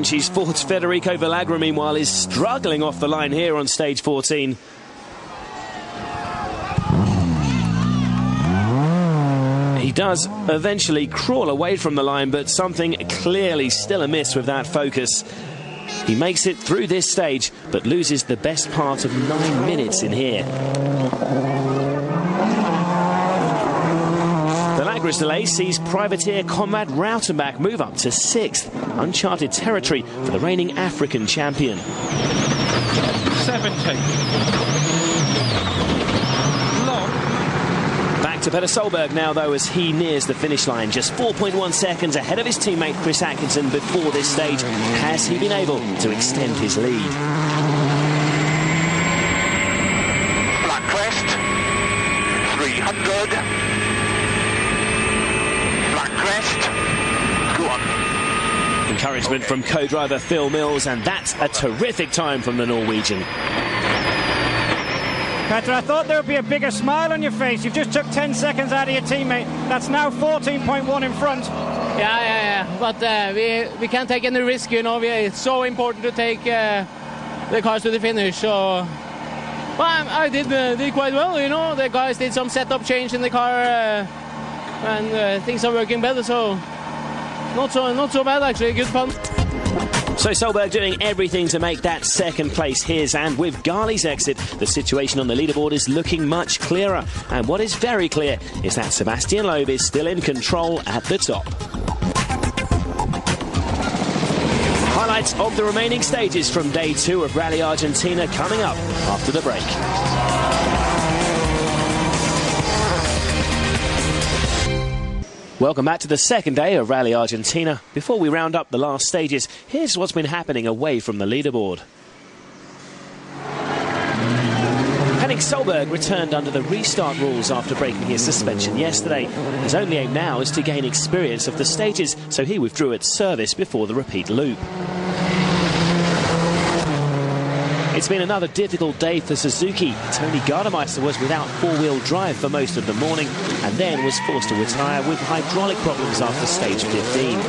punches. Ford's Federico Villagra, meanwhile, is struggling off the line here on stage 14. He does eventually crawl away from the line, but something clearly still amiss with that focus. He makes it through this stage, but loses the best part of 9 minutes in here. Villagra's delay sees privateer Conrad Rautenbach move up to 6th. Uncharted territory for the reigning African champion. 70. Back to Petter Solberg now, though, as he nears the finish line. Just 4.1 seconds ahead of his teammate Chris Atkinson before this stage. Has he been able to extend his lead? Black crest. 300. Black crest. Go on. Encouragement from co-driver Phil Mills, and that's a terrific time from the Norwegian. Petter, I thought there would be a bigger smile on your face. You've just took 10 seconds out of your teammate. That's now 14.1 in front. Yeah. But we can't take any risk, you know. It's so important to take the cars to the finish. So, well, I did quite well, you know. The guys did some setup change in the car, and things are working better. So, not so bad actually. Good fun. So Solberg doing everything to make that second place his, and with Ghali's exit, the situation on the leaderboard is looking much clearer. And what is very clear is that Sebastian Loeb is still in control at the top. Highlights of the remaining stages from day 2 of Rally Argentina coming up after the break. Welcome back to the second day of Rally Argentina. Before we round up the last stages, here's what's been happening away from the leaderboard. Henning Solberg returned under the restart rules after breaking his suspension yesterday. His only aim now is to gain experience of the stages, so he withdrew at service before the repeat loop. It's been another difficult day for Suzuki. Tony Gardemeister was without four-wheel drive for most of the morning and then was forced to retire with hydraulic problems after stage 15.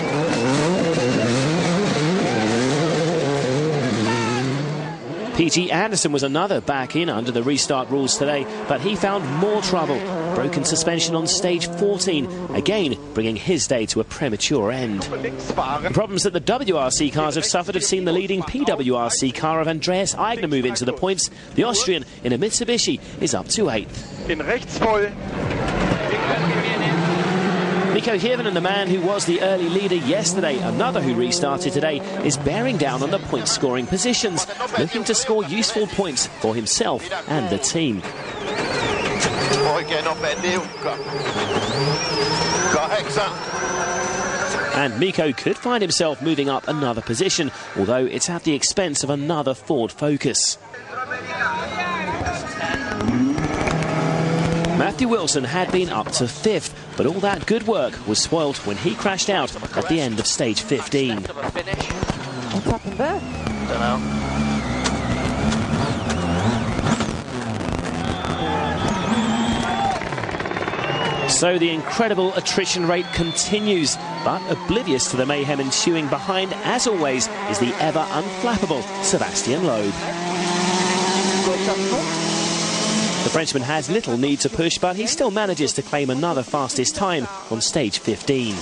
P.G. Anderson was another back in under the restart rules today, but he found more trouble. Broken suspension on stage 14, again bringing his day to a premature end. The problems that the WRC cars have suffered have seen the leading PWRC car of Andreas Eigner move into the points. The Austrian in a Mitsubishi is up to 8th. Mikko Hirvonen, the man who was the early leader yesterday, another who restarted today, is bearing down on the point-scoring positions, looking to score useful points for himself and the team. And Mikko could find himself moving up another position, although it's at the expense of another Ford Focus. Matthew Wilson had been up to 5th, but all that good work was spoilt when he crashed out at the end of stage 15. What's happened there? Don't know. So the incredible attrition rate continues, but oblivious to the mayhem ensuing behind, as always, is the ever unflappable Sebastian Loeb. The Frenchman has little need to push, but he still manages to claim another fastest time on stage 15.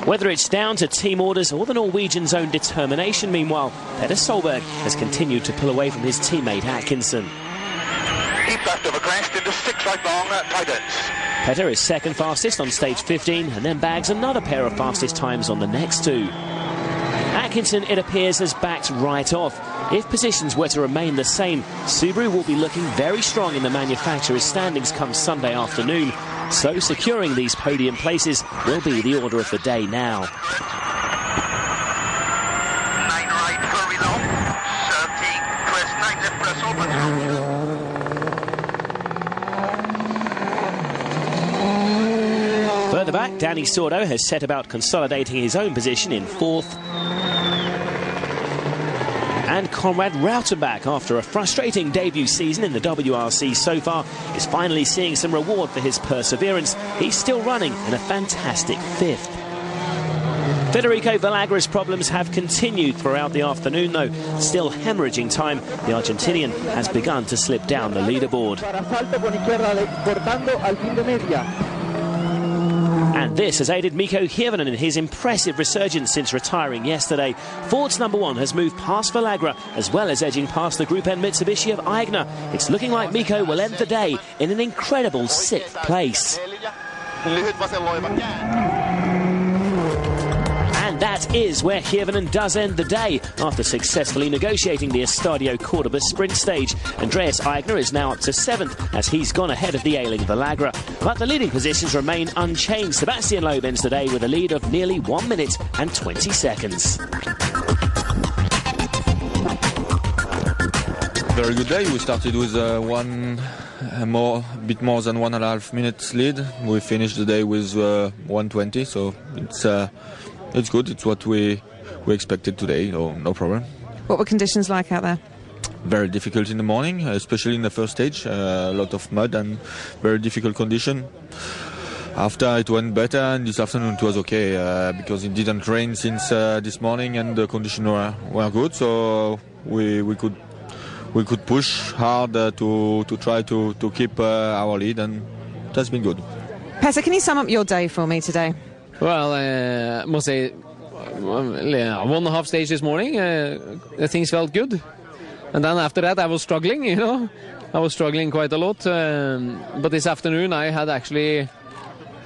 Whether it's down to team orders or the Norwegian's own determination, meanwhile, Petter Solberg has continued to pull away from his teammate Atkinson. Keep left of a crest into 6 right long, tight ends. Petter is second fastest on stage 15 and then bags another pair of fastest times on the next 2. Atkinson, it appears, has backed right off. If positions were to remain the same, Subaru will be looking very strong in the manufacturer's standings come Sunday afternoon. So securing these podium places will be the order of the day now. 9 right, very long. 13, crest 9 left, press open. Further back, Danny Sordo has set about consolidating his own position in 4th. And Conrad Rautenbach, after a frustrating debut season in the WRC so far, is finally seeing some reward for his perseverance. He's still running in a fantastic 5th. Federico Villagra's problems have continued throughout the afternoon, though. Still hemorrhaging time, the Argentinian has begun to slip down the leaderboard. And this has aided Mikko Hirvonen in his impressive resurgence since retiring yesterday. Ford's number 1 has moved past Villagra, as well as edging past the Group N Mitsubishi of Aigner. It's looking like Mikko will end the day in an incredible 6th place. And that is where Hirvonen does end the day. After successfully negotiating the Estadio Córdoba sprint stage, Andreas Aigner is now up to 7th as he's gone ahead of the ailing Villagra. But the leading positions remain unchanged. Sebastian Loeb ends the day with a lead of nearly 1 minute and 20 seconds. Very good day. We started with bit more than 1.5 minutes lead. We finished the day with 1:20, so it's good. It's what we expected today. No problem. What were conditions like out there? Very difficult in the morning, especially in the first stage. A lot of mud and very difficult condition. After it went better, and this afternoon it was okay because it didn't rain since this morning and the conditions were good. So we could push hard to try to keep our lead, and that's been good. Petter, can you sum up your day for me today? Well, I must say, 1.5 stage this morning, things felt good. And then after that, I was struggling, I was struggling quite a lot. But this afternoon, I had actually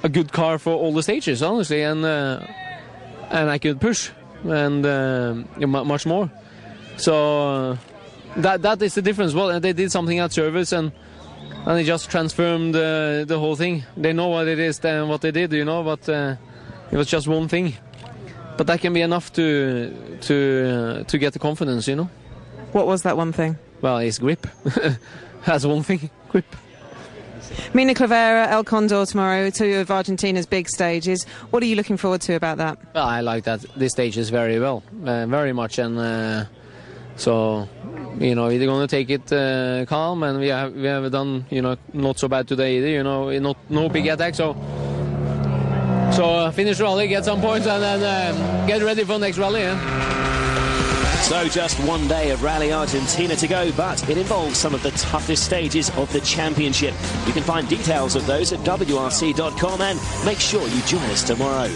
a good car for all the stages, honestly. And I could push, and much more. So that is the difference. Well, they did something at service, and they just transformed the whole thing. They know what it is and what they did, but it was just one thing. But that can be enough to get the confidence, What was that one thing? Well, it's grip. That's one thing, grip. Mina Clavera, El Condor tomorrow, 2 of Argentina's big stages. What are you looking forward to about that? Well, I like that. This stage is very well, very much, and so we're going to take it calm, and we have done not so bad today either. No big attack, so finish rally, get some points, and then get ready for next rally. So just one day of Rally Argentina to go, but it involves some of the toughest stages of the championship. You can find details of those at WRC.com, and make sure you join us tomorrow.